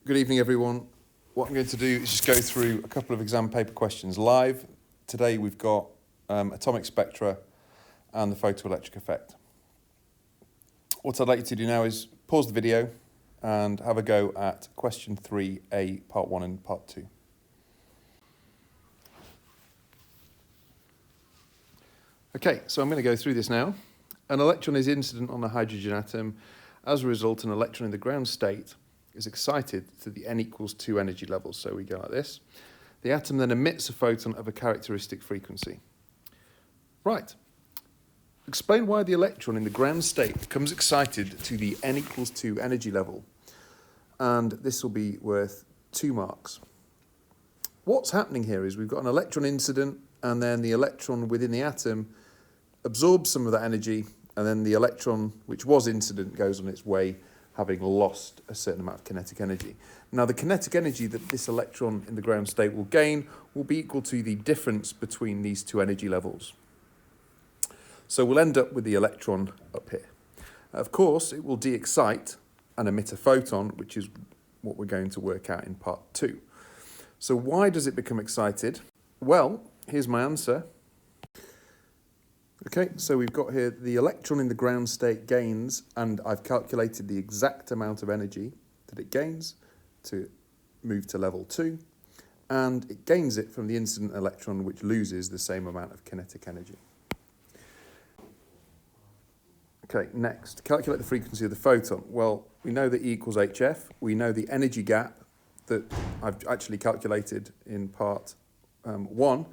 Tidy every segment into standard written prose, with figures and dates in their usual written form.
Good evening, everyone. What I'm going to do is just go through a couple of exam paper questions live. Today we've got atomic spectra and the photoelectric effect. What I'd like you to do now is pause the video and have a go at question 3A, part 1 and part 2. Okay, so I'm going to go through this now. An electron is incident on a hydrogen atom. As a result, an electron in the ground state is excited to the n equals 2 energy levels. So we go like this. The atom then emits a photon of a characteristic frequency. Right. Explain why the electron in the ground state becomes excited to the n equals 2 energy level. And this will be worth 2 marks. What's happening here is we've got an electron incident, and then the electron within the atom absorbs some of that energy, and then the electron which was incident goes on its way, having lost a certain amount of kinetic energy. Now, the kinetic energy that this electron in the ground state will gain will be equal to the difference between these 2 energy levels. So we'll end up with the electron up here. Of course, it will de-excite and emit a photon, which is what we're going to work out in part 2. So why does it become excited? Well, here's my answer. Okay, so we've got here the electron in the ground state gains, and I've calculated the exact amount of energy that it gains to move to level 2, and it gains it from the incident electron, which loses the same amount of kinetic energy. Okay, next, calculate the frequency of the photon. Well, we know that E equals HF. We know the energy gap that I've actually calculated in part 1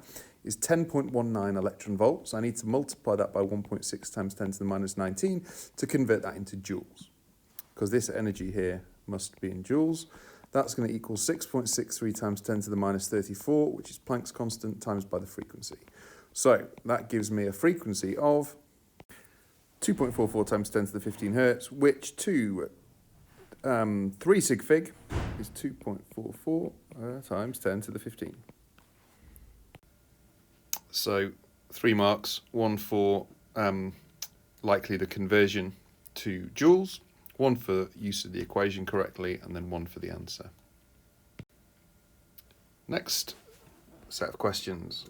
is 10.19 electron volts. I need to multiply that by 1.6 times 10 to the minus 19 to convert that into joules, because this energy here must be in joules. That's going to equal 6.63 times 10 to the minus 34, which is Planck's constant, times by the frequency. So that gives me a frequency of 2.44 times 10 to the 15 hertz, which to 3 sig fig is 2.44 times 10 to the 15. So 3 marks, 1 for likely the conversion to joules, 1 for use of the equation correctly, and then 1 for the answer. Next set of questions,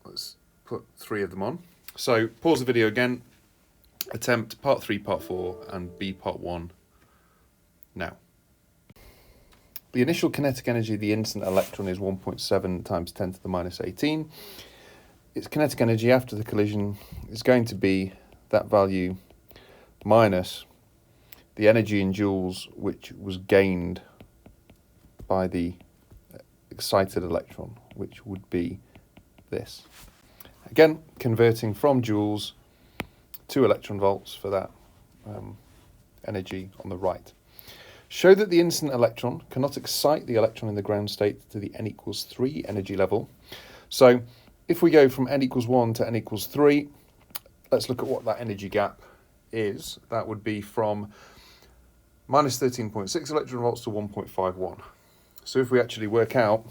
let's put 3 of them on. So pause the video again, attempt part 3, part 4, and B part 1 now. The initial kinetic energy of the incident electron is 1.7 times 10 to the minus 18. Its kinetic energy after the collision is going to be that value minus the energy in joules which was gained by the excited electron, which would be this. Again, converting from joules to electron volts for that energy on the right. Show that the incident electron cannot excite the electron in the ground state to the n equals 3 energy level. So if we go from n equals 1 to n equals 3, let's look at what that energy gap is. That would be from minus 13.6 electron volts to 1.51. So if we actually work out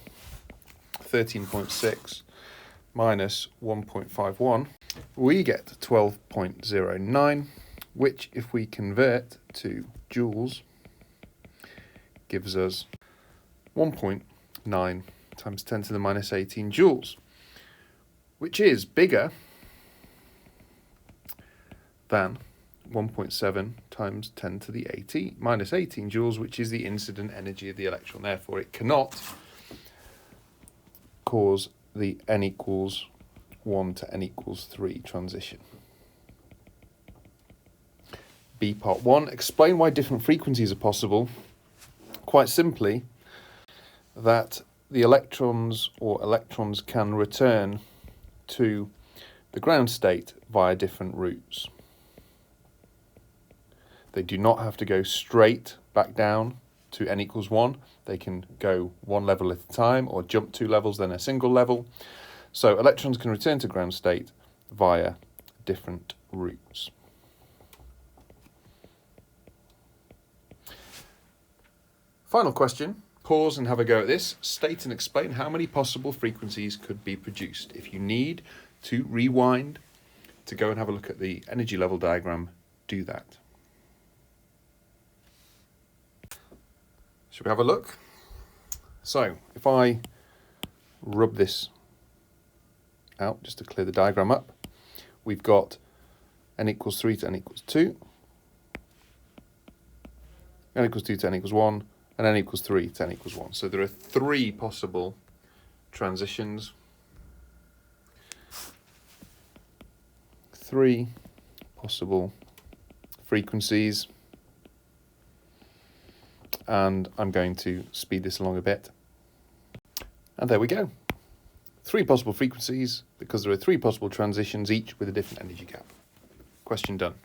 13.6 minus 1.51, we get 12.09, which if we convert to joules, gives us 1.9 times 10 to the minus 18 joules, which is bigger than 1.7 times 10 to the minus 18 joules, which is the incident energy of the electron. Therefore, it cannot cause the n equals 1 to n equals 3 transition. B part 1, explain why different frequencies are possible. Quite simply, that the electrons can return to the ground state via different routes. They do not have to go straight back down to n equals 1. They can go 1 level at a time, or jump 2 levels, then a single level. So electrons can return to ground state via different routes. Final question. Pause and have a go at this. State and explain how many possible frequencies could be produced. If you need to rewind to go and have a look at the energy level diagram, do that. Should we have a look? So if I rub this out just to clear the diagram up, we've got n equals 3 to n equals 2, n equals 2 to n equals 1, and n equals 3 to n equals 1. So there are 3 possible transitions, 3 possible frequencies, and I'm going to speed this along a bit. And there we go. 3 possible frequencies, because there are 3 possible transitions, each with a different energy gap. Question done.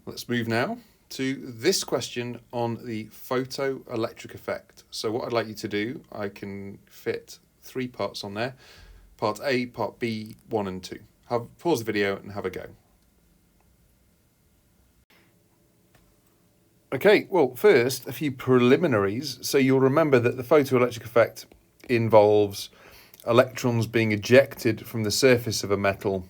Let's move now to this question on the photoelectric effect. So what I'd like you to do, I can fit 3 parts on there. Part A, Part B, 1 and 2. Pause the video and have a go. Okay, well, first, a few preliminaries. So you'll remember that the photoelectric effect involves electrons being ejected from the surface of a metal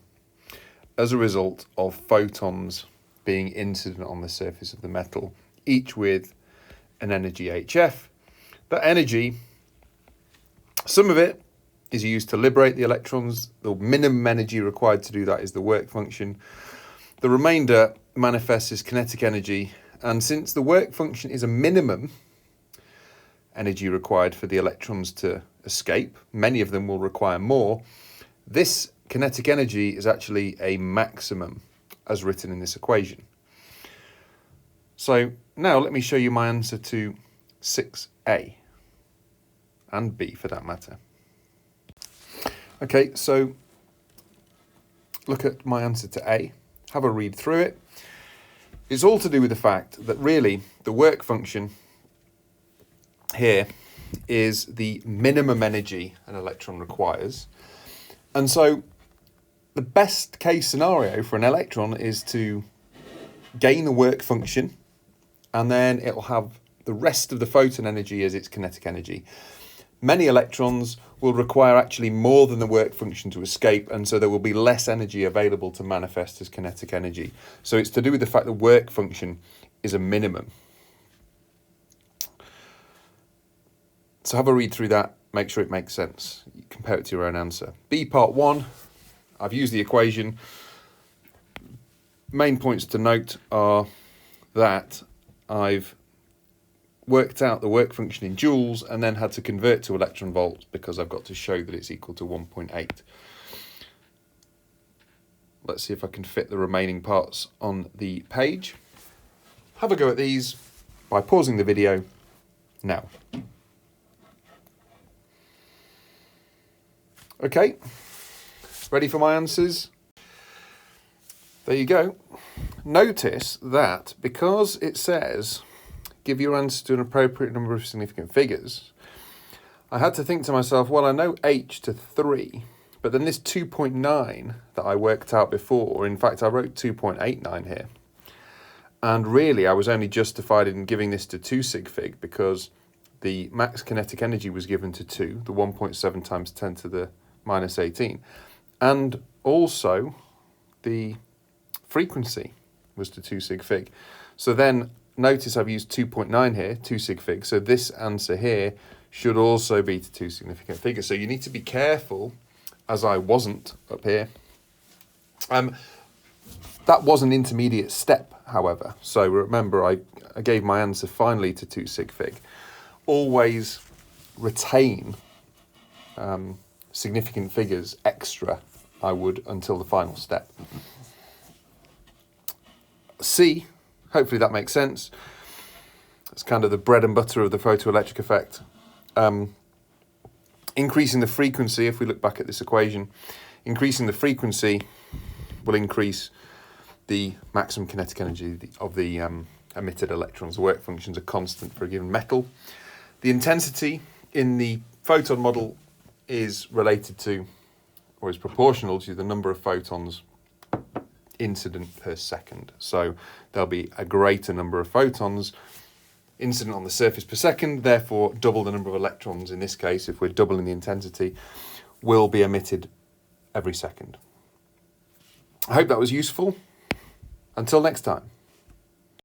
as a result of photons being incident on the surface of the metal, each with an energy HF. That energy, some of it is used to liberate the electrons. The minimum energy required to do that is the work function. The remainder manifests as kinetic energy. And since the work function is a minimum energy required for the electrons to escape, many of them will require more, this kinetic energy is actually a maximum as written in this equation. So now let me show you my answer to 6A and B for that matter. Okay, so look at my answer to A, have a read through it. It's all to do with the fact that really the work function here is the minimum energy an electron requires. And so the best case scenario for an electron is to gain the work function, and then it'll have the rest of the photon energy as its kinetic energy. Many electrons will require actually more than the work function to escape, and so there will be less energy available to manifest as kinetic energy. So it's to do with the fact the work function is a minimum. So have a read through that, make sure it makes sense. You compare it to your own answer. B part 1, I've used the equation. Main points to note are that I've worked out the work function in joules and then had to convert to electron volts because I've got to show that it's equal to 1.8. Let's see if I can fit the remaining parts on the page. Have a go at these by pausing the video now. Okay, ready for my answers? There you go. Notice that because it says give your answer to an appropriate number of significant figures, I had to think to myself, well, I know h to 3, but then this 2.9 that I worked out before, in fact, I wrote 2.89 here. And really, I was only justified in giving this to 2 sig fig because the max kinetic energy was given to 2, the 1.7 times 10 to the minus 18. And also, the frequency was to 2 sig fig. So then, notice I've used 2.9 here, 2 sig fig, so this answer here should also be to 2 significant figures. So you need to be careful, as I wasn't up here. That was an intermediate step, however. So remember, I gave my answer finally to 2 sig fig. Always retain significant figures extra, I would, until the final step. C, hopefully that makes sense. It's kind of the bread and butter of the photoelectric effect. Increasing the frequency, if we look back at this equation, increasing the frequency will increase the maximum kinetic energy of the emitted electrons. The work functions are constant for a given metal. The intensity in the photon model is related to, or is proportional to, the number of photons incident per second. So there'll be a greater number of photons incident on the surface per second, therefore double the number of electrons, in this case, if we're doubling the intensity, will be emitted every second. I hope that was useful. Until next time.